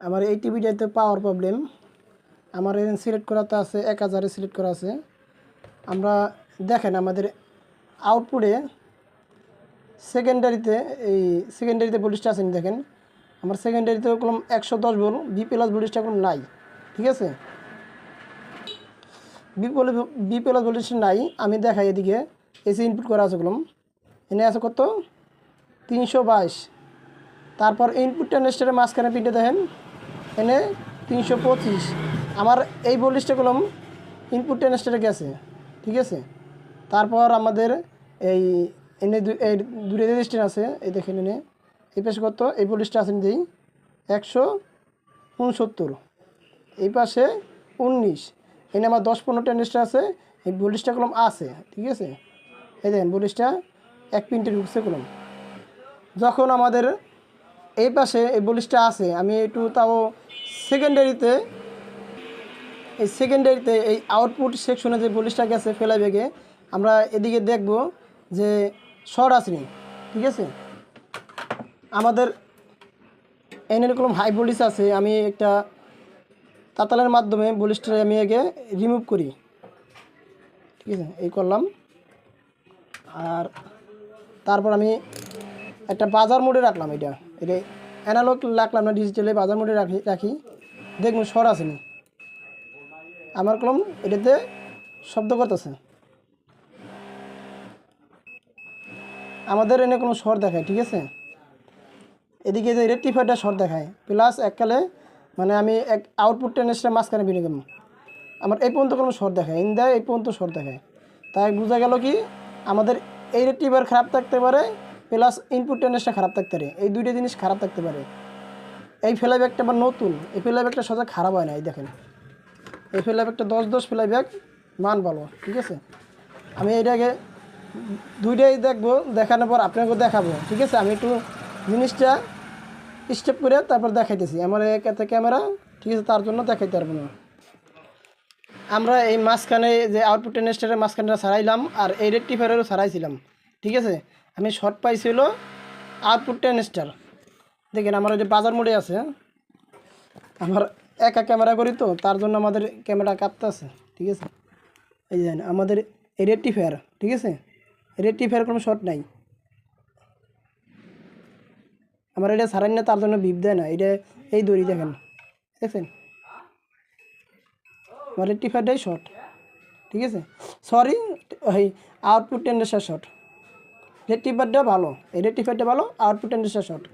আমার এই টিভিটাতে পাওয়ার প্রবলেম। আমার এখানে সিলেক্ট করা তো আছে 1000-এ সিলেক্ট করা আছে। আমরা দেখেন আমাদের আউটপুটে সেকেন্ডারিতে ভোল্টেজটা আছে দেখেন। আমার সেকেন্ডারিতে কলম 110 ভোল্ট, বি প্লাস ভোল্টেজটা কলম নাই, ঠিক আছে। বি প্লাস ভোল্টেজটা নাই। আমি দেখাই এদিকে এসি ইনপুট করা আছে কলম, এনে আছে কত 322। তারপর ইনপুট ট্রানজিস্টরের মাঝখানে পিনটা দেখেন এনে 325। আমার এই ভোল্টেজটা কলম ইনপুট ট্রানজিস্টরে গেছে, ঠিক আছে। তারপর আমাদের এই এনে এই দুটো রেজিস্ট্যান্স আছে, এই দেখেন এনে এই পাশে কত এই ভোল্টেজটা আছে দিই 169, এই পাশে 19। এনে আমার 10-15 ট্রানজিস্টর আছে, এই ভোল্টেজটা কলম আছে, ঠিক আছে। এই দেখেন ভোল্টেজটা 1 পিনটে ঢুকছে কলম। যখন আমাদের এই পাশে এই ভোল্টেজটা আছে, আমি একটু তাও সেকেন্ডারিতে এই আউটপুট সেকশনে যে ভোল্টেজটা গেছে ফ্লাইব্যাকে, আমরা এদিকে দেখব যে শর্ট আসেনি, ঠিক আছে। আমাদের এনের কলম হাই ভোল্টেজ আছে, আমি একটা তাতালের মাধ্যমে ভোল্টেজটা আমি আগে রিমুভ করি, ঠিক আছে। এই করলাম। আর তারপর আমি একটা বাজার মোডে রাখলাম, এটা অ্যানালগ রাখলাম না, ডিজিটালে বাজার মোডে রাখি দেখুন শর্ট আসেনি। আমার কলম এটাতে শব্দ করতেছে, আমাদের এনে কোনো শর্ট দেখায়, ঠিক আছে। এদিকে যে রেক্টিফায়ারটা শর্ট দেখায় প্লাস এককালে, মানে আমি এক আউটপুট ট্রানজিস্টর মাঝখানে বিনে গেলাম, আমার এই পর্যন্ত কোনো শর্ট দেখায় ইন্দায় এই পর্যন্ত শর্ট দেখায়। তাই বোঝা গেল কি আমাদের এই রেক্টিফায়ার খারাপ থাকতে পারে প্লাস ইনপুট ট্রানজিস্টর খারাপ থাকতে পারে, এই দুইটা জিনিস খারাপ থাকতে পারে। এই ফ্লাইব্যাকটা আবার নতুন, এই ফ্লাইব্যাকটা সহজে খারাপ হয় না। এই দেখেন এই ফ্লাইব্যাকটা 10 ফ্লাইব্যাক মান ভালো, ঠিক আছে। আমি এটাকে দুইটাই দেখবো, দেখানোর পর আপনাকে দেখাবো, ঠিক আছে। আমি একটু জিনিসটা স্টেপ করে তারপর দেখাইতেছি। আমার একটা ক্যামেরা, ঠিক আছে, তার জন্য দেখাইতে পারবো না। আমরা এই মাঝখানে যে আউটপুট ট্রানজিস্টরের মাঝখানটা ছাড়াইলাম আর এই রেক্টিফায়ারও ছাড়াইছিলাম, ঠিক আছে। আমি শর্ট পাইছিল আউটপুট ট্রানজিস্টর। দেখেন আমার ওই যে বাজার মোডে আছে, আমার একা ক্যামেরা করি তো তার জন্য আমাদের ক্যামেরা কাঁপতে আছে, ঠিক আছে। এই যে আমাদের এই রেক্টিফায়ার, ঠিক আছে, রেক্টিফায়ার কোনো শর্ট নাই। আমার এটা ছাড়াই না তার জন্য বিপ দেয় না, এটা এই দড়ি দেখেন, দেখছেন আমার রেক্টিফায়ারটাই শর্ট, ঠিক আছে। সরি, ওই আউটপুট ট্রানজিস্টর শর্ট, রেক্টিফায়ারটা ভালো, এই রেক্টিফায়ারটা ভালো, আউটপুট ট্রানজিস্টর শর্ট।